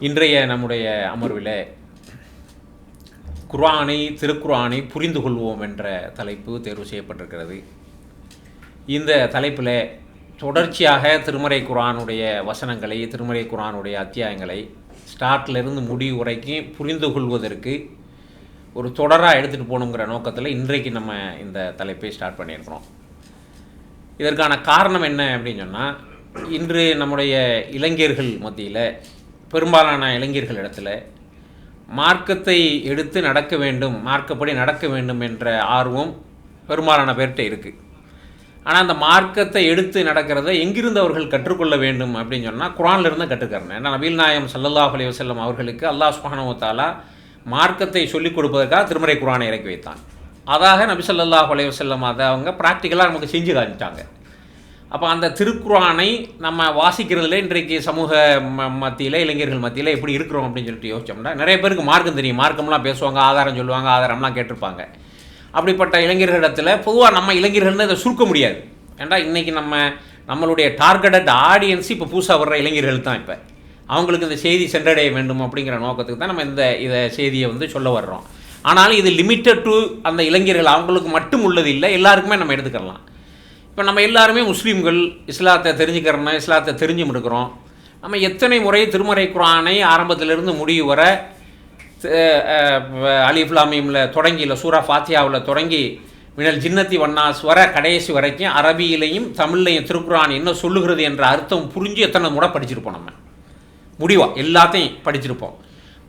இன்றைய நம்முடைய அமர்வில் திருக்குர்ஆனை புரிந்து கொள்வோம் என்ற தலைப்பு தேர்வு செய்யப்பட்டிருக்கிறது. இந்த தலைப்பில் தொடர்ச்சியாக திருமறை குர்ஆனுடைய வசனங்களை, திருமறை குர்ஆனுடைய அத்தியாயங்களை ஸ்டார்ட்லேருந்து முடிவு வரைக்கும் புரிந்து கொள்வதற்கு ஒரு தொடராக எடுத்துகிட்டு போகணுங்கிற நோக்கத்தில் இன்றைக்கு நம்ம இந்த தலைப்பை ஸ்டார்ட் பண்ணியிருக்கிறோம். இதற்கான காரணம் என்ன அப்படின்னு சொன்னால், இன்று நம்முடைய இளைஞர்கள் மத்தியில், பெரும்பாலான இளைஞர்கள் இடத்துல மார்க்கத்தை எடுத்து நடக்க வேண்டும், மார்க்கப்படி நடக்க வேண்டும் என்ற ஆர்வம் பெரும்பாலான பேர்கிட்ட இருக்குது. ஆனால் அந்த மார்க்கத்தை எடுத்து நடக்கிறத எங்கிருந்து அவர்கள் கற்றுக்கொள்ள வேண்டும் அப்படின்னு சொன்னால் குர்ஆனிலிருந்து கற்றுக்கிறேன். ஏன்னா நபிகள் நாயகம் ஸல்லல்லாஹு அலைஹி வஸல்லம் அவர்களுக்கு அல்லாஹ் சுப்ஹானஹு வ தஆலா மார்க்கத்தை சொல்லிக் கொடுப்பதற்காக திருமறை குர்ஆனை இறக்கி வைத்தான். அதாக நபி ஸல்லல்லாஹு அலைஹி வஸல்லம் அதை அவங்க ப்ராக்டிக்கலாக நமக்கு செஞ்சு காமிச்சாங்க. அப்போ அந்த திருக்குர்ஆனை நம்ம வாசிக்கிறதுல இன்றைக்கு சமூக மத்தியில், இளைஞர்கள் மத்தியில் எப்படி இருக்கிறோம் அப்படின்னு சொல்லிட்டு யோசிச்சோம்னா, நிறைய பேருக்கு மார்க்கம் தெரியும், மார்க்கம்லாம் பேசுவாங்க, ஆதாரம் சொல்லுவாங்க, ஆதாரம்லாம் கேட்டிருப்பாங்க. அப்படிப்பட்ட இளைஞர்களிடத்தில் பொதுவாக நம்ம இளைஞர்கள்னு இதை சுருக்க முடியாது. ஏன்னா இன்றைக்கி நம்மளுடைய டார்கெட்டட் ஆடியன்ஸ் இப்போ புதுசாக வர்ற இளைஞர்கள் தான். இப்போ அவங்களுக்கு இந்த செய்தி சென்றடைய வேண்டும் அப்படிங்கிற நோக்கத்துக்கு தான் நம்ம இதை செய்தியை சொல்ல வர்றோம். ஆனாலும் இது லிமிட்டட் டு அந்த இளைஞர்கள், அவங்களுக்கு மட்டும் உள்ளது இல்லை, எல்லாருக்குமே நம்ம எடுத்துக்கலாம். இப்போ நம்ம எல்லாருமே முஸ்லீம்கள், இஸ்லாத்தை தெரிஞ்சுக்கிறோன்னா இஸ்லாத்தை தெரிஞ்சும் இருக்கிறோம். நம்ம எத்தனை முறை திருமறை குர்ஆனை ஆரம்பத்திலிருந்து முடிவு வர அலிஃப் லாம் மீம்ல தொடங்கி, இல்லை சூரா ஃபாத்தியாவில் தொடங்கி மினல் ஜின்னத்தி வன்னாஸ் வர கடைசி வரைக்கும் அரபியிலையும் தமிழ்லையும் திருக்குர்ஆன் என்ன சொல்லுகிறது என்ற அர்த்தம் புரிஞ்சு எத்தனை முறை படிச்சிருப்போம். நம்ம முடிவாக எல்லாத்தையும் படிச்சிருப்போம்.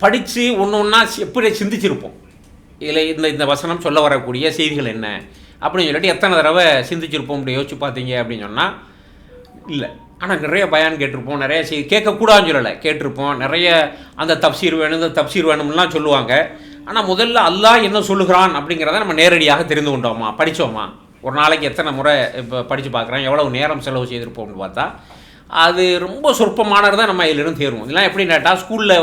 படித்து ஒன்று ஒன்றா எப்படி சிந்திச்சிருப்போம். இதில் இந்த வசனம் சொல்ல வரக்கூடிய செய்திகள் என்ன அப்படின்னு சொல்லிட்டு எத்தனை தடவை சிந்திச்சிருப்போம். இப்படி யோசிச்சு பார்த்தீங்க அப்படின்னு சொன்னால் இல்லை. ஆனால் நிறைய பயான் கேட்டிருப்போம், நிறைய செய்தி கேட்கக்கூடாதுன்னு சொல்லலை, கேட்டிருப்போம். நிறைய அந்த தப்சீர் வேணும், இந்த தப்சீர் வேணும்லாம் சொல்லுவாங்க. ஆனால் முதல்ல அல்லாஹ் என்ன சொல்லுகிறான் அப்படிங்கிறத நம்ம நேரடியாக தெரிந்து கொண்டோமா, படித்தோமா, ஒரு நாளைக்கு எத்தனை முறை இப்போ படித்து பார்க்குறோம், எவ்வளவு நேரம் செலவு செய்திருப்போம்னு பார்த்தா அது ரொம்ப சொற்பமானது தான் நம்ம இதிலிருந்து தேர்வோம். இதெல்லாம் எப்படின்னு கேட்டால், ஸ்கூலில்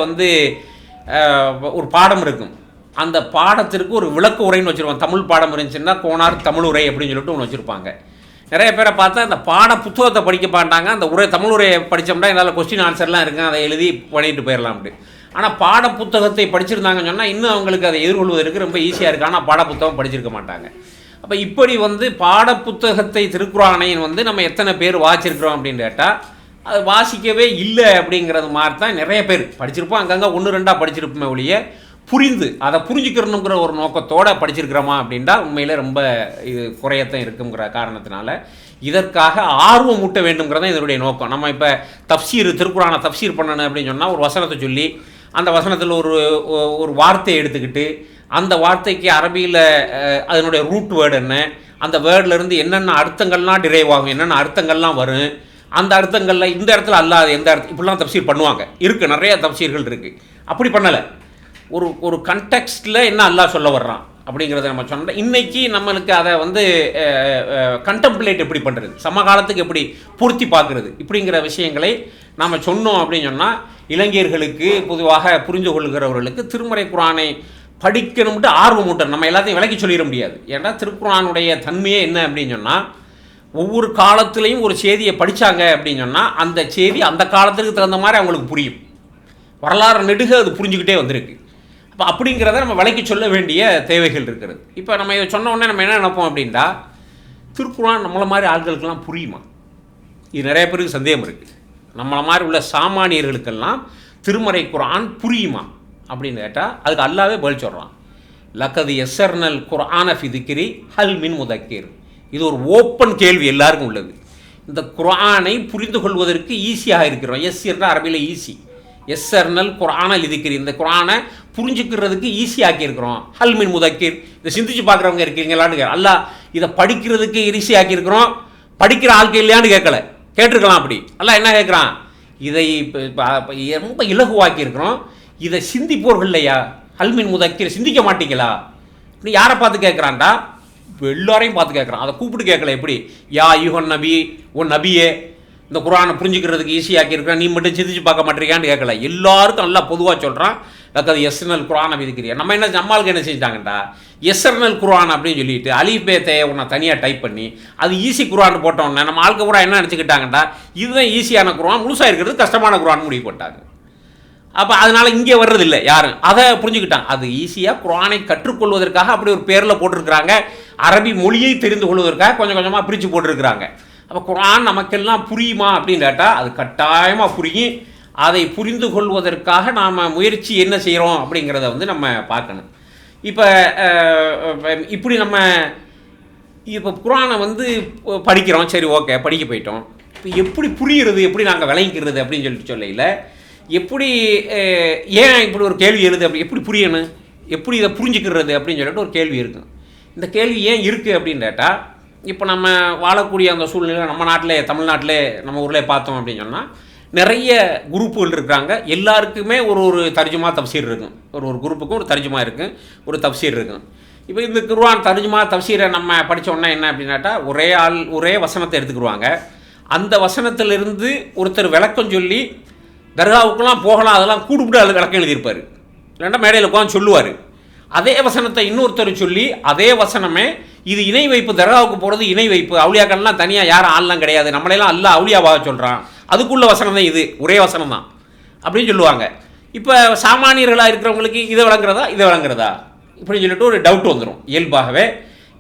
ஒரு பாடம் இருக்கும், அந்த பாடத்திற்கு ஒரு விளக்க உரைன்னு வச்சுருவாங்க. தமிழ் பாடம் இருந்துச்சுன்னா கோனார் தமிழ் உரை அப்படின்னு சொல்லிட்டு ஒன்று வச்சுருப்பாங்க. நிறைய பேரை பார்த்தா அந்த பாட புத்தகத்தை படிக்க மாட்டாங்க, அந்த தமிழ் உரையை படித்தோம்னா இதால் கொஸ்டின் ஆன்சர்லாம் இருக்குது, அதை எழுதி பண்ணிட்டு போயிடலாம் அப்படி. ஆனால் பாட புத்தகத்தை படிச்சிருந்தாங்கன்னு சொன்னால் இன்னும் அவங்களுக்கு அதை எதிர்கொள்வதற்கு ரொம்ப ஈஸியாக இருக்குது. ஆனால் பாட புத்தகம் படிச்சிருக்க மாட்டாங்க. அப்போ இப்படி பாட புத்தகத்தை திருக்குர்ஆனை நம்ம எத்தனை பேர் வாசிச்சிருக்கிறோம் அப்படின்னு கேட்டால், அது வாசிக்கவே இல்லை அப்படிங்கிறது மாதிரி தான் நிறைய பேர் படிச்சிருப்போம். அங்கங்கே 1-2 படிச்சிருப்போமே ஒழிய புரிந்து அதை புரிஞ்சுக்கிறணுங்கிற ஒரு நோக்கத்தோடு படிச்சிருக்கிறோமா அப்படின்டா உண்மையில் ரொம்ப இது குறையத்தான் இருக்குங்கிற காரணத்தினால இதற்காக ஆர்வம் ஊட்ட வேண்டுங்கிறத இதனுடைய நோக்கம். நம்ம இப்போ திருக்குர்ஆனை தப்சீர் பண்ணணும் அப்படின்னு சொன்னால் ஒரு வசனத்தை சொல்லி அந்த வசனத்தில் ஒரு வார்த்தையை எடுத்துக்கிட்டு அந்த வார்த்தைக்கு அரபியில் அதனுடைய ரூட் வேர்டு என்ன, அந்த வேர்ட்லேருந்து என்னென்ன அர்த்தங்கள்லாம் டிரைவ் ஆகும், என்னென்ன அர்த்தங்கள்லாம் வரும், அந்த அர்த்தங்களில் இந்த இடத்துல அல்லாத எந்த அர்த்தம், இப்படிலாம் தப்சீர் பண்ணுவாங்க. இருக்குது, நிறைய தப்சீர்கள் இருக்குது. அப்படி பண்ணலை. ஒரு கண்டெக்ஸ்டில் என்ன அல்லாஹ் சொல்ல வர்றான் அப்படிங்கிறத நம்ம சொன்னோம். இன்றைக்கி நம்மளுக்கு அதை கண்டெம்ப்ளேட் எப்படி பண்ணுறது, சமகாலத்துக்கு எப்படி பூர்த்தி பார்க்குறது, இப்படிங்கிற விஷயங்களை நாம் சொன்னோம் அப்படின்னு சொன்னால் இளைஞர்களுக்கு, பொதுவாக புரிந்து கொள்கிறவர்களுக்கு திருமறை குர்ஆனை படிக்கணும்ட்டு ஆர்வம் ஊட்டணும். நம்ம எல்லாத்தையும் விளக்கி சொல்லிட முடியாது. ஏன்னா திருக்குர்ஆனுடைய தன்மையே என்ன அப்படின்னு சொன்னால், ஒவ்வொரு காலத்துலேயும் ஒரு செய்தியை படித்தாங்க அப்படின்னு சொன்னால் அந்த செய்தி அந்த காலத்துக்கு தகுந்த மாதிரி அவங்களுக்கு புரியும். வரலாறு நெடுக அது புரிஞ்சுக்கிட்டே வந்திருக்கு. அப்போ அப்படிங்கிறத நம்ம விளக்கி சொல்ல வேண்டிய தேவைகள் இருக்கிறது. இப்போ நம்ம இதை சொன்ன உடனே நம்ம என்ன நினைப்போம் அப்படின்னா, திருக்குர்ஆன் நம்மளை மாதிரி ஆட்களுக்கெல்லாம் புரியுமா? இது நிறைய பேருக்கு சந்தேகம் இருக்குது. நம்மளை மாதிரி உள்ள சாமானியர்களுக்கெல்லாம் திருமறை குர்ஆன் புரியுமா அப்படின்னு கேட்டால் அதுக்கு அல்லாஹ்வே பதில் சொல்கிறான். லக்கது யஸ்ஸர்னல் குர்ஆன ஃபி திக்ரி ஹல் மின் முதக்கிர். இது ஒரு ஓப்பன் கேள்வி எல்லாருக்கும் உள்ளது. இந்த குர்ஆனை புரிந்து கொள்வதற்கு ஈஸியாக இருக்கிறோம். எஸ்ஸர்னா அரபியில் ஈஸி, எஸ்ஸர்னல் குர்ஆன லிதிக்கிரி, இந்த குர்ஆனை புரிஞ்சுக்கிறதுக்கு ஈஸியாக்கி இருக்கிறோம். ஹல் மின் முதக்கிர், இதை சிந்திச்சு பார்க்குறவங்க இருக்கீங்களான்னு அல்லாஹ் இதை படிக்கிறதுக்கு ஈஸியாக்கி இருக்கிறோம். படிக்கிற ஆட்கள் இல்லையான்னு கேட்டிருக்கலாம். அப்படி அல்லாஹ் என்ன கேட்குறான், இதை ரொம்ப இலகுவாக்கி இருக்கிறோம், இதை சிந்திப்போர்கள் இல்லையா, ஹல் மின் முதக்கிர், சிந்திக்க மாட்டீங்களா? இப்படி யாரை பார்த்து கேட்குறான்டா? எல்லாரையும் பார்த்து கேட்குறான். அதை கூப்பிட்டு கேட்கல. எப்படி, யா யுஹன் நபி, உன் நபியே, இந்த குர்ஆனை புரிஞ்சுக்கிறதுக்கு ஈஸியாக்கி இருக்கிறான், நீ மட்டும் சிந்திச்சு பார்க்க மாட்டேறியான்னு கேட்கல. எல்லாருக்கும் நல்லா பொதுவாக சொல்கிறான். அது எஸ்எர்னல் குர்ஆனை விதிக்கிறியா. நம்மளுக்கு என்ன செஞ்சிட்டாங்கண்டா, எஸ்எர்னல் குர்ஆன் அப்படின்னு சொல்லிட்டு அலிஃப் பே தே ஒன்று தனியாக டைப் பண்ணி அது ஈஸி குர்ஆன் போட்டோன்னே நம்ம ஆளுக்கு பூரா என்ன நினச்சிக்கிட்டாங்கண்டா, இதுதான் ஈஸியான குர்ஆன், முழுசாக இருக்கிறது கஷ்டமான குர்ஆன் முடிவு போட்டாங்க. அப்போ அதனால் இங்கே வர்றதில்லை யாரும், அதை புரிஞ்சுக்கிட்டாங்க. அது ஈஸியாக குர்ஆனை கற்றுக்கொள்வதற்காக அப்படி ஒரு பேரில் போட்டிருக்கிறாங்க. அரபி மொழியை தெரிந்து கொள்வதற்காக கொஞ்சம் கொஞ்சமாக பிரித்து போட்டிருக்கிறாங்க. அப்போ குர்ஆன் நமக்கெல்லாம் புரியுமா அப்படின்னு கேட்டால் அது கட்டாயமாக புரியும். அதை புரிந்து கொள்வதற்காக நாம் முயற்சி என்ன செய்கிறோம் அப்படிங்கிறத வந்து நம்ம பார்க்கணும். இப்போ இப்படி நம்ம இப்போ குர்ஆனை வந்து படிக்கிறோம், சரி ஓகே படிக்க போயிட்டோம். இப்போ எப்படி புரிகிறது, எப்படி நாங்கள் விளங்கிக்கிறது அப்படின்னு சொல்லையில் எப்படி ஏன் இப்படி ஒரு கேள்வி எழுது, அப்படி எப்படி புரியணும், எப்படி இதை புரிஞ்சுக்கிறது அப்படின்னு சொல்லிட்டு ஒரு கேள்வி இருக்குது. இந்த கேள்வி ஏன் இருக்குது அப்படின்னு கேட்டால், இப்போ நம்ம வாழக்கூடிய அந்த சூழ்நிலை நம்ம நாட்டிலே, தமிழ்நாட்டிலே, நம்ம ஊரில் பார்த்தோம் அப்படின்னு சொன்னால் நிறைய குரூப்புகள் இருக்கிறாங்க. எல்லாருக்குமே ஒரு தர்ஜுமா தப்சீர் இருக்கும். ஒரு குரூப்புக்கும் ஒரு தர்ஜுமா இருக்குது, ஒரு தப்சீர் இருக்கும். இப்போ இந்த குர்ஆன் தர்ஜுமா தப்சீரை நம்ம படித்தோன்னா என்ன அப்படின்னாட்டா, ஒரே வசனத்தை எடுத்துக்கிடுவாங்க. அந்த வசனத்திலிருந்து ஒருத்தர் விளக்கம் சொல்லி தர்காவுக்கெல்லாம் போகலாம், அதெல்லாம் கூடுபிட்டு அதில் விளக்கம் எழுதியிருப்பார், இல்லைன்னா மேடையில் உட்காந்து சொல்லுவார். அதே வசனத்தை இன்னொருத்தர் சொல்லி அதே வசனமே இது இணை வைப்பு, தர்காவுக்கு போகிறது இணை வைப்பு, அவுளியாக்கள்லாம் தனியாக யாரும் ஆள்லாம் கிடையாது, நம்மளெல்லாம் அல்ல அவுளியாவாக சொல்கிறான், அதுக்குள்ள வசனம் தான் இது, ஒரே வசனம் தான் அப்படின்னு சொல்லுவாங்க. இப்போ சாமானியர்களாக இருக்கிறவங்களுக்கு இதை விளங்குறதா இப்படின்னு சொல்லிட்டு ஒரு டவுட் வந்துடும். இயல்பாகவே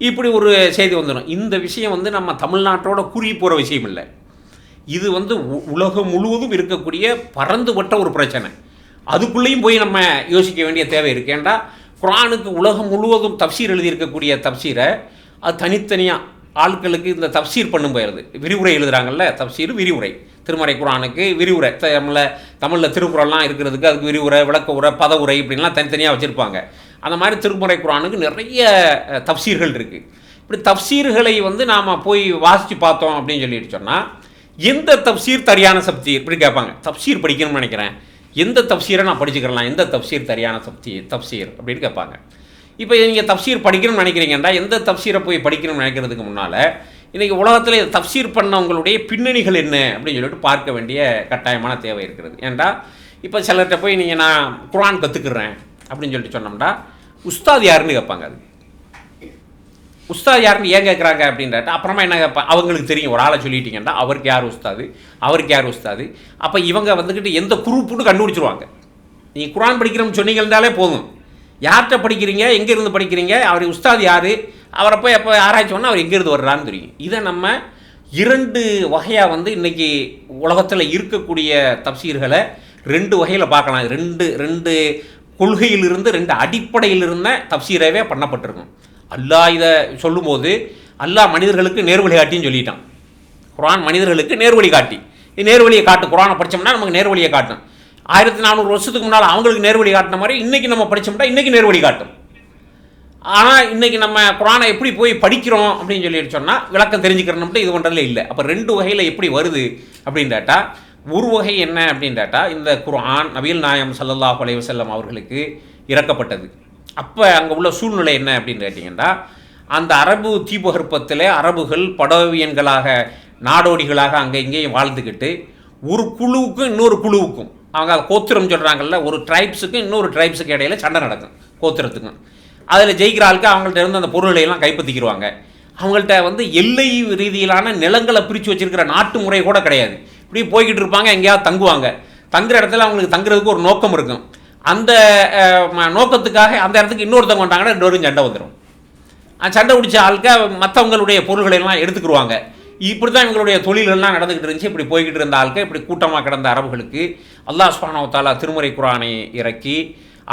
இப்படி ஒரு செய்தி வந்துடும். இந்த விஷயம் வந்து நம்ம தமிழ்நாட்டோட குறி போகிற விஷயம் இல்லை. இது வந்து உலகம் முழுவதும் இருக்கக்கூடிய பரந்துபட்ட ஒரு பிரச்சனை. அதுக்குள்ளேயும் போய் நம்ம யோசிக்க வேண்டிய தேவை இருக்குது. ஏன்டா குர்ஆனுக்கு உலகம் முழுவதும் தப்சீர் எழுதியிருக்கக்கூடிய தப்சீரை அது தனித்தனியாக ஆட்களுக்கு இந்த தப்சீர் பண்ணும் போயிடுது. விரிவுரை எழுதுகிறாங்கல்ல, தப்சீர் விரிவுரை, திருமறை குர்ஆனுக்கு விரிவுரை, தமிழில் திருக்குறள்லாம் இருக்கிறதுக்கு அதுக்கு விரிவுரை, விளக்க உரை, பத உரை இப்படின்லாம் தனித்தனியாக வச்சுருப்பாங்க. அந்த மாதிரி திருமறை குர்ஆனுக்கு நிறைய தப்சீர்கள் இருக்குது. இப்படி தப்சீர்களை வந்து நாம் போய் வாசித்து பார்த்தோம் அப்படின்னு சொல்லிட்டு சொன்னால், எந்த தப்சீர் சரியான தப்சீர் இப்படி கேட்பாங்க. தப்சீர் படிக்கணும்னு நினைக்கிறேன், எந்த தப்சீரை நான் படிச்சுக்கலாம், எந்த தப்சீர் சரியான தப்சீர் அப்படின்னு கேட்பாங்க. இப்போ நீங்கள் தப்சீர் படிக்கணும்னு நினைக்கிறீங்கன்றா எந்த தப்சீரை போய் படிக்கணும்னு நினைக்கிறதுக்கு முன்னால் இன்றைக்கி உலகத்தில் தப்சீர் பண்ணவங்களுடைய பின்னணிகள் என்ன அப்படின்னு சொல்லிட்டு பார்க்க வேண்டிய கட்டாயமான தேவை இருக்கிறது. ஏன்டா இப்போ சிலர்கிட்ட போய் நீங்கள் நான் குர்ஆன் கற்றுக்குறேன் அப்படின்னு சொல்லிட்டு சொன்னோம்னா உஸ்தாத் யாருன்னு கேட்பாங்க. அது உஸ்தாத் யாருன்னு ஏன் கேட்குறாங்க அப்படின்றாட்ட அப்புறமா என்ன கேட்பா, அவங்களுக்கு தெரியும் ஒரு ஆளை சொல்லிட்டீங்கன்னா அவருக்கு யார் உஸ்தாது, அப்போ இவங்க வந்துக்கிட்டு எந்த குரூப்புன்னு கண்டுபிடிச்சிருவாங்க. நீங்கள் குர்ஆன் படிக்கிறோம்னு சொன்னீங்கன்னாலே போதும், யார்கிட்ட படிக்கிறீங்க, எங்கேருந்து படிக்கிறீங்க, அவர் உஸ்தாத் யார், அவரை போய் எப்போ ஆராய்ச்சி பண்ணால் அவர் எங்கேருந்து வர்றான்னு தெரியும். இதை நம்ம 2 வகையாக வந்து இன்றைக்கி உலகத்தில் இருக்கக்கூடிய தப்சீர்களை 2 வகையில் பார்க்கலாம். 2 கொள்கையிலிருந்து 2 அடிப்படையில் இருந்த தப்சீரவே பண்ணப்பட்டிருக்கும். அல்லாஹ் இதை சொல்லும்போது அல்லாஹ் மனிதர்களுக்கு நேர்வழி காட்டின்னு சொல்லிட்டான். குர்ஆன் மனிதர்களுக்கு நேர்வழி காட்டி, நேர்வழியை காட்டும். குர்ஆனை படித்தோம்னா நமக்கு நேர்வழியை காட்டும். 1400 வருஷத்துக்கு முன்னால் அவங்களுக்கு நேர்வழி காட்டின மாதிரி இன்றைக்கி நம்ம படித்தோம்னா இன்றைக்கி நேர்வழி காட்டும். ஆனால் இன்றைக்கி நம்ம குர்ஆனை எப்படி போய் படிக்கிறோம் அப்படின்னு சொல்லிட்டு சொன்னால் விளக்கம் தெரிஞ்சுக்கிறோம்ட்டு இது பண்ணுறதுல இல்லை. அப்போ 2 வகையில் எப்படி வருது அப்படின்னு கேட்டால், ஒரு வகை என்ன அப்படின்னு கேட்டால், இந்த குர்ஆன் நபிகள் நாயகம் ஸல்லல்லாஹு அலைஹி வஸல்லம் அவர்களுக்கு இறக்கப்பட்டது. அப்போ அங்கே உள்ள சூழ்நிலை என்ன அப்படின்னு கேட்டிங்கன்னா, அந்த அரபு தீபகற்பத்தில் அரபுகள் படவியன்களாக நாடோடிகளாக அங்கே இங்கேயும் வாழ்ந்துக்கிட்டு ஒரு குழுவுக்கும் இன்னொரு குழுவுக்கும், அவங்க கோத்திரம் சொல்கிறாங்கல்ல, ஒரு ட்ரைப்ஸுக்கும் இன்னொரு ட்ரைப்ஸுக்கு இடையில சண்டை நடக்கும், கோத்திரத்துக்கும். அதில் ஜெயிக்கிற ஆளுக்கு அவங்கள்ட்ட இருந்து அந்த பொருளையெல்லாம் கைப்பற்றிக்கிடுவாங்க. அவங்கள்ட்ட வந்து எல்லை ரீதியிலான நிலங்களை பிரித்து வச்சுருக்கிற நாட்டு முறை கூட கிடையாது. இப்படி போய்கிட்டு இருப்பாங்க, எங்கேயாவது தங்குவாங்க. தங்குற இடத்துல அவங்களுக்கு தங்குறதுக்கு ஒரு நோக்கம் இருக்கும். அந்த நோக்கத்துக்காக அந்த இடத்துக்கு இன்னொருத்தவங்க வந்தாங்கன்னா 2 பேரும் சண்டை வந்துடும். சண்டை பிடிச்ச ஆளுக்க மற்றவங்களுடைய பொருள்களெல்லாம் எடுத்துக்கிடுவாங்க. இப்படி தான் இவங்களுடைய தொழில்கள்லாம் நடந்துக்கிட்டு இருந்துச்சு. இப்படி போய்கிட்டு இருந்த ஆளுக்க இப்படி கூட்டமாக கிடந்த அரபுகளுக்கு அல்லாஹ் சுப்ஹானஹு வ தஆலா திருமறை குர்ஆனை இறக்கி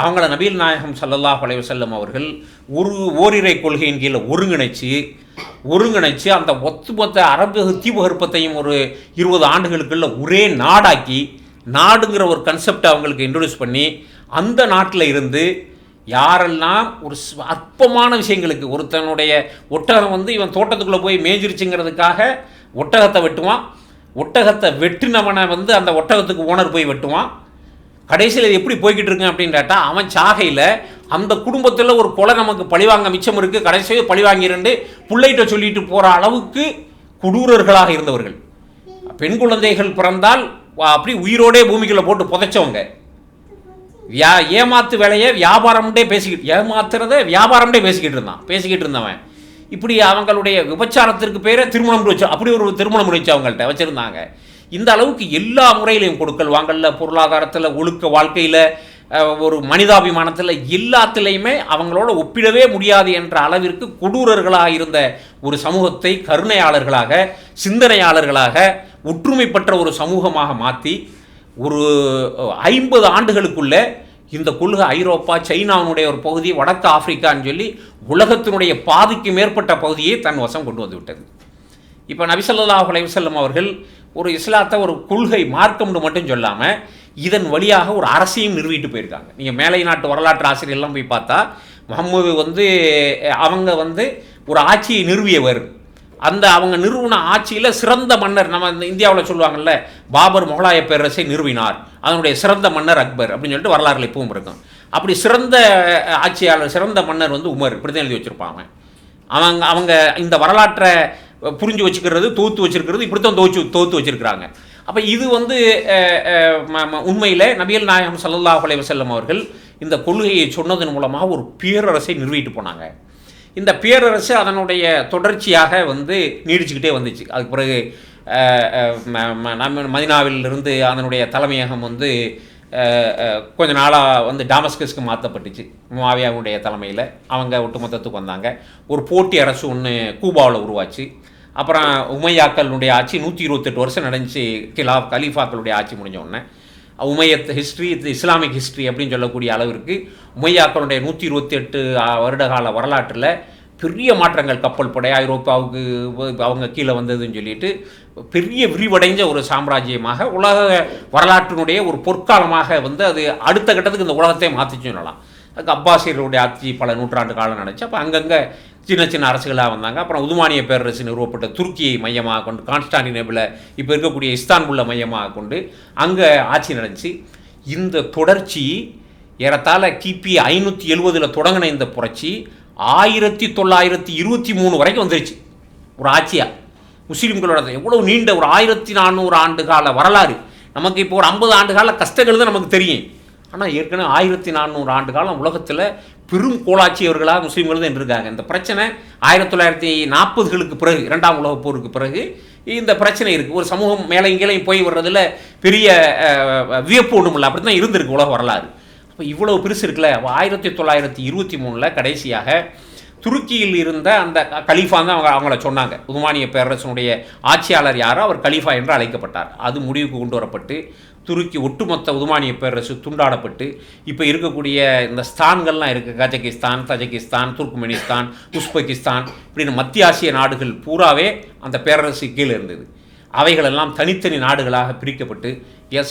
அவங்கள நபிகள் நாயகம் ஸல்லல்லாஹு அலைஹி வஸல்லம் அவர்கள் ஓரிரை கொள்கையின் கீழே ஒருங்கிணைச்சு அந்த ஒத்துமொத்த அரபு தீபகற்பத்தையும் ஒரு 20 ஆண்டுகளுக்குள்ள ஒரே நாடாக்கி, நாடுங்கிற ஒரு கன்செப்டை அவங்களுக்கு இன்ட்ரடியூஸ் பண்ணி அந்த நாட்டில் இருந்து யாரெல்லாம் ஒரு அற்பமான விஷயங்களுக்கு, ஒருத்தனுடைய ஒட்டகம் வந்து இவன் தோட்டத்துக்குள்ளே போய் மேய்ஞ்சிருச்சுங்கிறதுக்காக ஒட்டகத்தை வெட்டுவான், ஒட்டகத்தை வெட்டினவனை வந்து அந்த ஒட்டகத்துக்கு ஓனர் போய் வெட்டுவான். கடைசியில் இது எப்படி போய்கிட்டு இருக்கு அப்படின்னு கேட்டால், அவன் சாகையில் அந்த குடும்பத்தில் ஒரு கொலை நமக்கு பழிவாங்க மிச்சம் இருக்குது, கடைசியாக பழிவாங்கிருந்து பிள்ளைகிட்ட சொல்லிட்டு போகிற அளவுக்கு கொடூரர்களாக இருந்தவர்கள். பெண் குழந்தைகள் பிறந்தால் அப்படி உயிரோடே பூமிக்குள்ளே போட்டு புதைச்சவங்க. ஏமாத்து வேலையை வியாபாரம்டே பேசிக்கிட்டு இருந்தவன். இப்படி அவங்களுடைய விபச்சாரத்திற்கு பேரே திருமணம் வச்சு, அப்படி ஒரு திருமணம் வச்சு அவங்கள்ட்ட வச்சுருந்தாங்க. இந்த அளவுக்கு எல்லா முறையிலையும் கொடுக்கல் வாங்கல, பொருளாதாரத்தில், ஒழுக்க வாழ்க்கையில், ஒரு மனிதாபிமானத்தில், எல்லாத்துலேயுமே அவங்களோட ஒப்பிடவே முடியாது என்ற அளவிற்கு கொடூரர்களாக இருந்த ஒரு சமூகத்தை கருணையாளர்களாக, சிந்தனையாளர்களாக, ஒற்றுமைப்பட்ட ஒரு சமூகமாக மாற்றி ஒரு 50 ஆண்டுகளுக்குள்ளே இந்த கொள்கை ஐரோப்பா, சைனாவுடைய ஒரு பகுதி, வடக்கு ஆப்பிரிக்கான்னு சொல்லி உலகத்தினுடைய பாதிக்கு மேற்பட்ட பகுதியை தன் வசம் கொண்டு வந்து விட்டது. இப்போ நபி ஸல்லல்லாஹு அலைஹி வஸல்லம் அவர்கள் ஒரு இஸ்லாத்தை ஒரு கொள்கை மார்க்கம்னு மட்டும் சொல்லாமல் இதன் வழியாக ஒரு அரசையும் நிறுவிட்டு போயிருக்காங்க. நீங்கள் மேலை நாட்டு வரலாற்று ஆசிரியர்லாம் போய் பார்த்தா முகம்மது அவங்க ஒரு ஆட்சியை நிறுவியவர். அந்த அவங்க நிறுவன ஆட்சியில் சிறந்த மன்னர், நம்ம இந்த இந்தியாவில் சொல்லுவாங்கள்ல, பாபர் முகலாய பேரரசை நிறுவினார், அதனுடைய சிறந்த மன்னர் அக்பர் அப்படின்னு சொல்லிட்டு வரலாறுல இப்பவும் இருக்கும். அப்படி சிறந்த ஆட்சியாளர், சிறந்த மன்னர் உமர், இப்படி தான் எழுதி வச்சுருப்பாங்க. அவங்க இந்த வரலாற்றை புரிஞ்சு வச்சுக்கிறது, தோற்று வச்சுருக்கிறது, இப்படி தான் தோற்று வச்சுருக்கிறாங்க. அப்போ இது உண்மையில் நபிகள் நாயகம் ஸல்லல்லாஹு அலைஹி வஸல்லம் அவர்கள் இந்த கொள்கையை சொன்னதன் மூலமாக ஒரு பேரரசை நிறுவிட்டு போனாங்க. இந்த பேரரசு அதனுடைய தொடர்ச்சியாக நீடிச்சுக்கிட்டே வந்துச்சு. அதுக்கு பிறகு மதீனாவிலிருந்து அதனுடைய தலைமையகம் கொஞ்ச நாளாக டாமஸ்கஸ்க்கு மாற்றப்பட்டுச்சு. முஆவியாவுடைய தலைமையில் அவங்க ஒட்டுமொத்தத்துக்கு வந்தாங்க. ஒரு போட்டி அரசு ஒன்று கூபாவில் உருவாச்சு. அப்புறம் உமையாக்களுடைய ஆட்சி 128 வருஷம் நடந்துச்சு. கலீஃபாக்களுடைய ஆட்சி முடிஞ்ச உடனே உமையத் ஹிஸ்ட்ரி, இஸ்லாமிக் ஹிஸ்ட்ரி அப்படின்னு சொல்லக்கூடிய அளவிற்கு உமையாக்களுடைய 128 வருட கால வரலாற்றில் பெரிய மாற்றங்கள், கப்பல் படை ஐரோப்பாவுக்கு அவங்க கீழே வந்ததுன்னு சொல்லிட்டு பெரிய விரிவடைஞ்ச ஒரு சாம்ராஜ்யமாக உலக வரலாற்றினுடைய ஒரு பொற்காலமாக அது அடுத்த கட்டத்துக்கு இந்த உலகத்தை மாற்றிச்சு சொல்லலாம். அதுக்கு அப்பாசியர்களுடைய ஆட்சி பல நூற்றாண்டு காலம் நடந்துச்சு. அப்போ அங்கங்கே சின்ன சின்ன அரசுகளாக வந்தாங்க. அப்புறம் உதுமானிய பேரரசு நிறுவப்பட்ட துருக்கியை மையமாக கொண்டு, கான்ஸ்டாண்டினோபிளை இப்போ இருக்கக்கூடிய இஸ்தான்புல்லை மையமாக கொண்டு அங்கே ஆட்சி நடந்துச்சு. இந்த தொடர்ச்சி ஏறத்தாழ கிபி 570 தொடங்கின இந்த புரட்சி 1923 வரைக்கும் வந்துருச்சு. ஒரு ஆட்சியாக முஸ்லீம்களோட எவ்வளோ நீண்ட ஒரு 1400 ஆண்டு கால வரலாறு. நமக்கு இப்போ ஒரு 50 ஆண்டு கால கஷ்டங்கள் தான் நமக்கு தெரியும். ஆனால் ஏற்கனவே 1400 ஆண்டு காலம் உலகத்தில் பெரும் கோலாட்சியவர்களாக முஸ்லீம்கள் தான் இருக்காங்க. இந்த பிரச்சனை 1940களுக்கு பிறகு, 2ஆம் உலகப் போருக்கு பிறகு இந்த பிரச்சனை இருக்குது. ஒரு சமூகம் மேலே இங்கேயும் போய் வர்றதில் பெரிய வியப்பு ஒன்றும் இல்லை, அப்படி தான் இருந்திருக்கு உலக வரலாறு. அப்போ இவ்வளோ பெருசு இருக்குல்ல. 1923 கடைசியாக துருக்கியில் இருந்த அந்த கலீஃபா தான் அவங்கள சொன்னாங்க. உதுமானிய பேரரசனுடைய ஆட்சியாளர் யாரோ அவர் கலீஃபா என்று அழைக்கப்பட்டார். அது முடிவுக்கு கொண்டு வரப்பட்டு துருக்கி ஒட்டுமொத்த உதுமானிய பேரரசு துண்டாடப்பட்டு இப்போ இருக்கக்கூடிய இந்த ஸ்தான்கள்லாம் இருக்குது. கஜகிஸ்தான், தஜகிஸ்தான், துர்க்மெனிஸ்தான், உஸ்பெகிஸ்தான், இப்படின்னு மத்திய ஆசிய நாடுகள் பூராவே அந்த பேரரசு கீழே இருந்தது. அவைகளெல்லாம் தனித்தனி நாடுகளாக பிரிக்கப்பட்டு,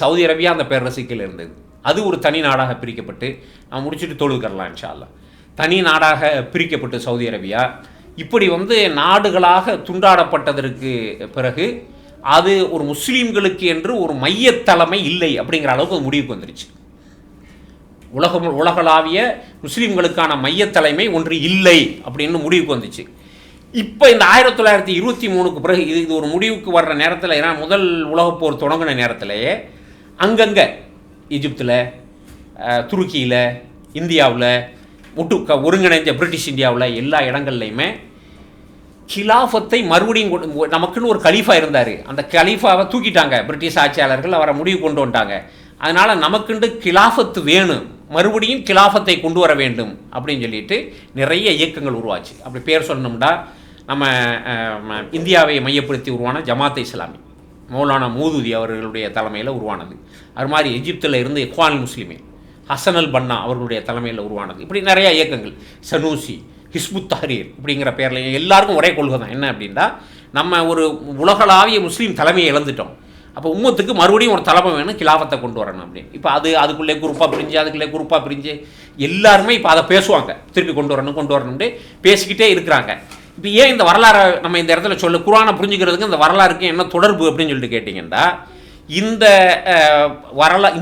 சவுதி அரேபியா அந்த பேரரசு கீழே இருந்தது. அது ஒரு தனி நாடாக பிரிக்கப்பட்டு, நான் முடிச்சுட்டு தொழுதுக்கரலாம் இன்ஷா அல்லாஹ், தனி நாடாக பிரிக்கப்பட்டு சவுதி அரேபியா இப்படி நாடுகளாக துண்டாடப்பட்டதற்கு பிறகு அது ஒரு முஸ்லீம்களுக்கு என்று ஒரு மையத்தலைமை இல்லை அப்படிங்கிற அளவுக்கு முடிவுக்கு வந்துருச்சு. உலகளாவிய முஸ்லீம்களுக்கான மையத்தலைமை ஒன்று இல்லை அப்படின்னு முடிவுக்கு வந்துச்சு. இப்போ இந்த 1923க்கு பிறகு இது ஒரு முடிவுக்கு வர்ற நேரத்தில், ஏன்னா முதல் உலகப்போர் தொடங்கின நேரத்திலேயே அங்கங்கே ஈஜிப்தில், துருக்கியில், இந்தியாவில், ஒருங்கிணைஞ்ச பிரிட்டிஷ் இந்தியாவில் எல்லா இடங்கள்லையுமே கிலாஃபத்தை மறுபடியும் நமக்குன்னு ஒரு கலீஃபா இருந்தார். அந்த கலீஃபாவை தூக்கிட்டாங்க பிரிட்டிஷ் ஆட்சியாளர்கள், அவரை முடிவு கொண்டு வந்துட்டாங்க. அதனால் நமக்குண்டு கிலாஃபத்து வேணும், மறுபடியும் கிலாஃபத்தை கொண்டு வர வேண்டும் அப்படின்னு சொல்லிட்டு நிறைய இயக்கங்கள் உருவாச்சு. அப்படி பேர் சொல்லணும்னா நம்ம இந்தியாவை மையப்படுத்தி உருவான ஜமாத் இஸ்லாமி, மௌலானா மௌதூதி அவர்களுடைய தலைமையில் உருவானது. அது மாதிரி எஜிப்தில் இருந்து இக்வானுல் முஸ்லிமீன், ஹசன் அல் பன்னா அவர்களுடைய தலைமையில் உருவானது. இப்படி நிறையா இயக்கங்கள், சனூசி, ஹிஸ்புத் தஹ்ரீர் இப்படிங்கிற பேரில் எல்லாருக்கும் ஒரே கொள்கை தான். என்ன அப்படின்னா, நம்ம ஒரு உலகளாவிய முஸ்லீம் தலைமையை இழந்துட்டோம், அப்போ உம்மத்துக்கு மறுபடியும் ஒரு தலைமை வேணும், கிலாஃபத்தை கொண்டு வரணும் அப்படின்னு. இப்போ அதுக்குள்ளே குரூப்பாக பிரிஞ்சு எல்லாருமே இப்போ அதை பேசுவாங்க, திருப்பி கொண்டு வரணும்னு பேசிக்கிட்டே இருக்கிறாங்க. இப்போ ஏன் இந்த வரலாறை நம்ம இந்த இடத்துல குர்ஆனை புரிஞ்சுக்கிறதுக்கு இந்த வரலாறுக்கு என்ன தொடர்பு அப்படின்னு சொல்லிட்டு கேட்டிங்கன்னா,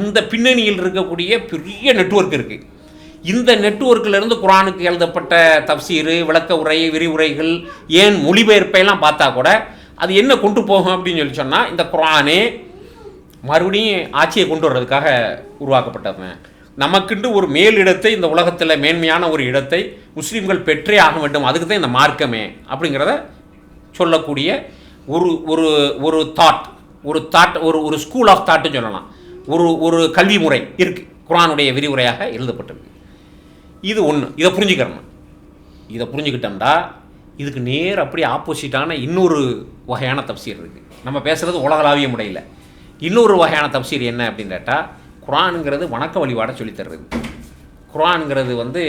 இந்த பின்னணியில் இருக்கக்கூடிய பெரிய நெட்வொர்க் இருக்குது. இந்த நெட்வொர்க்கிலிருந்து குர்ஆனுக்கு எழுதப்பட்ட தப்சீரு, விளக்க உரை, விரிவுரைகள், ஏன் மொழிபெயர்ப்பையெல்லாம் பார்த்தா கூட அது என்ன கொண்டு போகும் அப்படின்னு சொன்னால், இந்த குர்ஆனே மறுபடியும் ஆட்சியை கொண்டு வர்றதுக்காக உருவாக்கப்பட்டது. நமக்குண்டு ஒரு மேலிடத்தை, இந்த உலகத்தில் மேன்மையான ஒரு இடத்தை முஸ்லீம்கள் பெற்றே ஆக வேண்டும், அதுக்கு தான் இந்த மார்க்கமே அப்படிங்கிறத சொல்லக்கூடிய ஒரு தாட், ஒரு தாட், ஒரு ஸ்கூல் ஆஃப் தாட்டுன்னு சொல்லலாம், ஒரு கல்வி முறை இருக்குது, குர்ஆனுடைய விரிவுரையாக எழுதப்பட்டிருக்கு. இது ஒன்று. இதை புரிஞ்சுக்கிறணும். இதை புரிஞ்சுக்கிட்டோம்டா இதுக்கு நேர் அப்படி ஆப்போசிட்டான இன்னொரு வகையான தப்சீர் இருக்குது. நம்ம பேசுகிறது உலகளாவிய முறையில். இன்னொரு வகையான தப்சீர் என்ன அப்படின்னு கேட்டால், குர்ஆனுங்கிறது வணக்க வழிபாட சொல்லித்தர்றது. குர்ஆனுங்கிறது வந்து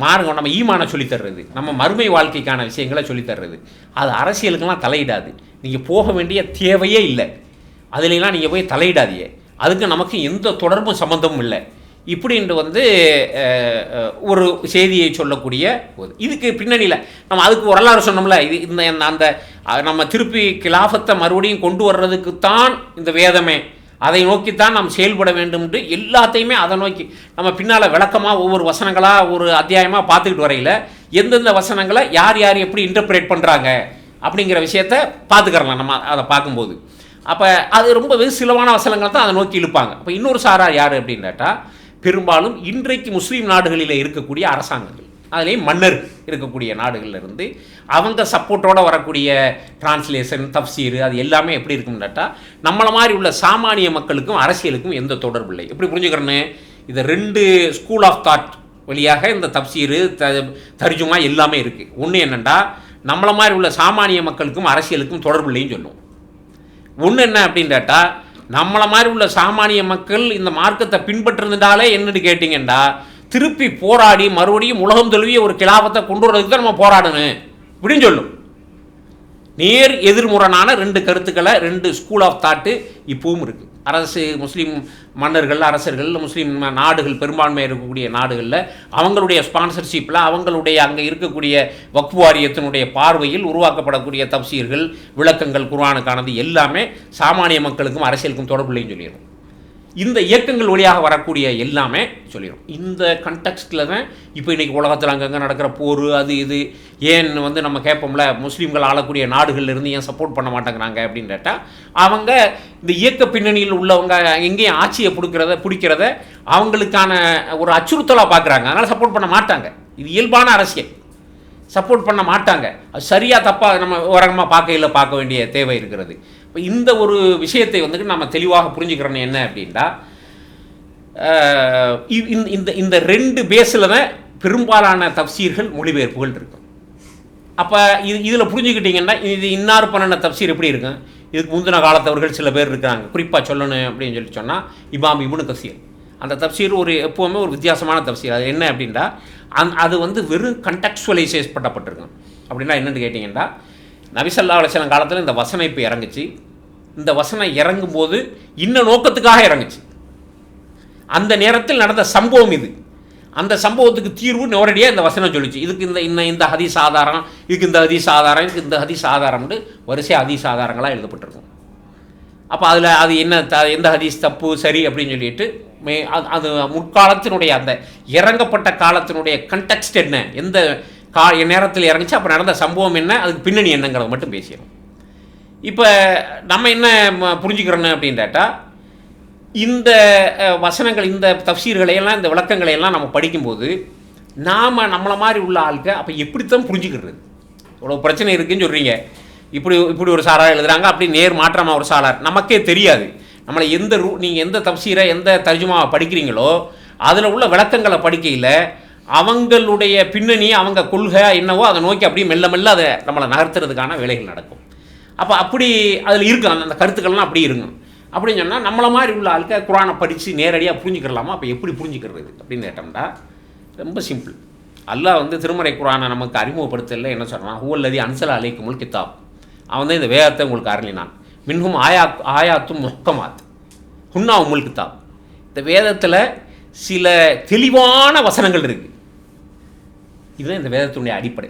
மார்க்கம், நம்ம ஈமான சொல்லித்தர்றது, நம்ம மறுமை வாழ்க்கைக்கான விஷயங்களை சொல்லித்தர்றது. அது அரசியலுக்கெல்லாம் தலையிடாது. நீங்கள் போக வேண்டிய தேவையே இல்லை. அதுலாம் நீங்கள் போய் தலையிடாதீங்க. அதுக்கு நமக்கு எந்த தொடர்பும் சம்மந்தமும் இல்லை. இப்படின்ட்டு வந்து ஒரு செய்தியை சொல்லக்கூடிய போது இதுக்கு பின்னணியில் நம்ம அதுக்கு வரலாறு சொன்னோம்ல. இது இந்த அந்த நம்ம திருப்பி கிலாஃபத்தை மறுபடியும் கொண்டு வர்றதுக்குத்தான் இந்த வேதமே, அதை நோக்கித்தான் நாம் செயல்பட வேண்டும் என்று எல்லாத்தையுமே அதை நோக்கி நம்ம பின்னால் விளக்கமாக ஒவ்வொரு வசனங்களாக ஒரு அத்தியாயமாக பார்த்துக்கிட்டு வரையில் எந்தெந்த வசனங்களை யார் யார் எப்படி இன்டர்பிரேட் பண்ணுறாங்க அப்படிங்கிற விஷயத்த பார்த்துக்கிறலாம் நம்ம அதை பார்க்கும்போது. அப்போ அது ரொம்ப சிலவான வசனங்களை தான் அதை நோக்கி இழுப்பாங்க. அப்போ இன்னொரு சாரார் யார் அப்படின்னு கேட்டால், பெரும்பாலும் இன்றைக்கு முஸ்லீம் நாடுகளில் இருக்கக்கூடிய அரசாங்கங்கள், அதுலேயும் மன்னர் இருக்கக்கூடிய நாடுகளில் இருந்து அவங்க சப்போர்ட்டோடு வரக்கூடிய டிரான்ஸ்லேஷன், தப்சீர், அது எல்லாமே எப்படி இருக்குன்னு கேட்டால், நம்மளை மாதிரி உள்ள சாமானிய மக்களுக்கும் அரசியலுக்கும் எந்த தொடர்பு இல்லை. எப்படி புரிஞ்சுக்கிறேன்னு, இதை 2 ஸ்கூல் ஆஃப் தாட் வழியாக இந்த தப்சீர், தர்ஜுமா எல்லாமே இருக்குது. ஒன்று என்னென்னா, நம்மளை மாதிரி உள்ள சாமானிய மக்களுக்கும் அரசியலுக்கும் தொடர்பு இல்லைன்னு சொல்லுவோம். ஒன்று என்ன அப்படின்னு கேட்டால், நம்மளை மாதிரி உள்ள சாமானிய மக்கள் இந்த மார்க்கத்தை பின்பற்றிருந்தாலே என்னன்னு கேட்டிங்கன்னா, திருப்பி போராடி மறுபடியும் உலகம் தழுவிய ஒரு கிலாபத்தை கொண்டு வரதுக்கு தான் நம்ம போராடணும் இப்படின்னு சொல்லும். நேர் எதிர்முரணான 2 கருத்துக்களை, 2 ஸ்கூல் ஆஃப் தாட்டு இப்பவும் இருக்குது. அரசு, முஸ்லீம் மன்னர்கள், அரசர்கள், முஸ்லீம் நாடுகள், பெரும்பான்மை இருக்கக்கூடிய நாடுகளில் அவங்களுடைய ஸ்பான்சர்ஷிப்பில், அவங்களுடைய அங்கே இருக்கக்கூடிய வக்ஃப் வாரியத்தினுடைய பார்வையில் உருவாக்கப்படக்கூடிய தப்சீர்கள், விளக்கங்கள், குர்ஆனுக்கானது எல்லாமே சாமானிய மக்களுக்கும் அரசியலுக்கும் தொடர்பு இல்லைன்னு சொல்லிடும். இந்த இயக்கங்கள் வழியாக வரக்கூடிய எல்லாமே சொல்லிடும். இந்த கண்டெக்ஸ்டில் தான் இப்போ இன்றைக்கி உலகத்தில் அங்கங்கே நடக்கிற போர், அது இது ஏன் வந்து நம்ம கேட்போம்ல, முஸ்லீம்கள் ஆளக்கூடிய நாடுகள்லேருந்து ஏன் சப்போர்ட் பண்ண மாட்டேங்கிறாங்க அப்படின்னு கேட்டால், அவங்க இந்த இயக்க பின்னணியில் உள்ளவங்க எங்கேயும் ஆட்சியை பிடிக்கிறத அவங்களுக்கான ஒரு அச்சுறுத்தலாக பார்க்குறாங்க. அதனால் சப்போர்ட் பண்ண மாட்டாங்க. இது இயல்பான அரசியல். சப்போர்ட் பண்ண மாட்டாங்க. அது சரியாக தப்பாக நம்ம ஓரமாக பார்க்க வேண்டிய தேவை இருக்கிறது. இப்போ இந்த ஒரு விஷயத்தை வந்துட்டு நம்ம தெளிவாக புரிஞ்சுக்கிறோன்னு என்ன அப்படின்னா, இந்த 2 பேஸில் தான் பெரும்பாலான தப்சீர்கள், மொழிபெயர்ப்புகள் இருக்கும். அப்போ இதில் புரிஞ்சுக்கிட்டிங்கன்னா, இது இன்னார் பண்ணின தப்சீர் எப்படி இருக்கும், இதுக்கு முந்தின காலத்தவர்கள் சில பேர் இருக்காங்க. குறிப்பாக சொல்லணும் அப்படின்னு சொன்னால், இமாம் இப்னு கஸீர். அந்த தப்சீர் எப்போவுமே ஒரு வித்தியாசமான தப்சீர். அது என்ன அப்படின்னா, அது வந்து வெறும் கண்டெக்சுவலைசேஸ் பண்ணப்பட்டிருக்கும். அப்படின்னா என்னென்னு கேட்டிங்கன்னா, நபி ஸல்லல்லாஹு அலைஹி வஸல்லம் காலத்தில் இந்த வசனம் இப்போ இறங்குச்சு. இந்த வசனம் இறங்கும்போது இன்ன நோக்கத்துக்காக இறங்குச்சு. அந்த நேரத்தில் நடந்த சம்பவம் இது. அந்த சம்பவத்துக்கு தீர்வு நேரடியாக இந்த வசனம் சொல்லிச்சு. இதுக்கு இந்த ஹதீஸ் ஆதாரம், இதுக்கு இந்த ஹதீஸ் ஆதாரம், இதுக்கு இந்த ஹதீஸ் ஆதாரம்னு வரிசையாக ஹதீஸ் ஆதாரங்களாக எழுதப்பட்டிருக்கும். அப்போ அதில் அது எந்த ஹதீஸ் தப்பு சரி அப்படின்னு சொல்லிட்டு அது முற்காலத்தினுடைய அந்த இறங்கப்பட்ட காலத்தினுடைய கண்டெக்ஸ்ட் என்ன, எந்த நேரத்தில் இறங்குச்சு, அப்போ நடந்த சம்பவம் என்ன, அதுக்கு பின்னணி என்னங்கிறத மட்டும் பேசிடும். இப்போ நம்ம என்ன புரிஞ்சுக்கிறோன்னு அப்படின்னு கேட்டால், இந்த வசனங்கள், இந்த தஃப்சீர்களையெல்லாம், இந்த விளக்கங்களையெல்லாம் நம்ம படிக்கும்போது நம்மளை மாதிரி உள்ள ஆளுக்கு அப்போ எப்படித்தான் புரிஞ்சுக்கிறது. இவ்வளோ பிரச்சனை இருக்குதுன்னு சொல்கிறீங்க, இப்படி ஒரு சாரார் எழுதுகிறாங்க, அப்படி நேர் மாற்றமாக ஒரு சாரார், நமக்கே தெரியாது. நம்மளை நீங்கள் எந்த தஃப்சீரை, எந்த தர்ஜுமாவை படிக்கிறீங்களோ அதில் உள்ள விளக்கங்களை படிக்கையில் அவங்களுடைய பின்னணி, அவங்க கொள்கை என்னவோ அதை நோக்கி அப்படியே மெல்ல மெல்ல அதை நம்மளை நகர்த்துறதுக்கான வேலைகள் நடக்கும். அப்போ அப்படி அதில் இருக்கும், அந்த கருத்துக்கள்லாம் அப்படி இருக்கும். அப்படின்னு சொன்னால் நம்மளை மாதிரி உள்ள ஆளுக்க குர்ஆனை படித்து நேரடியாக புரிஞ்சுக்கிறலாமா? அப்போ எப்படி புரிஞ்சுக்கிறது அப்படின்னு கேட்டோம்னா ரொம்ப சிம்பிள். அல்லாஹ் வந்து திருமறை குர்ஆனை நமக்கு அறிமுகப்படுத்தல என்ன சொல்கிறான், ஹுவல்லதி அன்ஸல அலைக்குமுல் கிதாப், அவன் தான் இந்த வேதத்தை உங்களுக்கு அருளினான். மின்ஹும் ஆயாத்தும் முஹ்கமாத் ஹுன்னா உம்முல் கிதாப். இந்த வேதத்தில் சில தெளிவான வசனங்கள் இருக்குது. இதுதான் இந்த வேதத்தினுடைய அடிப்படை.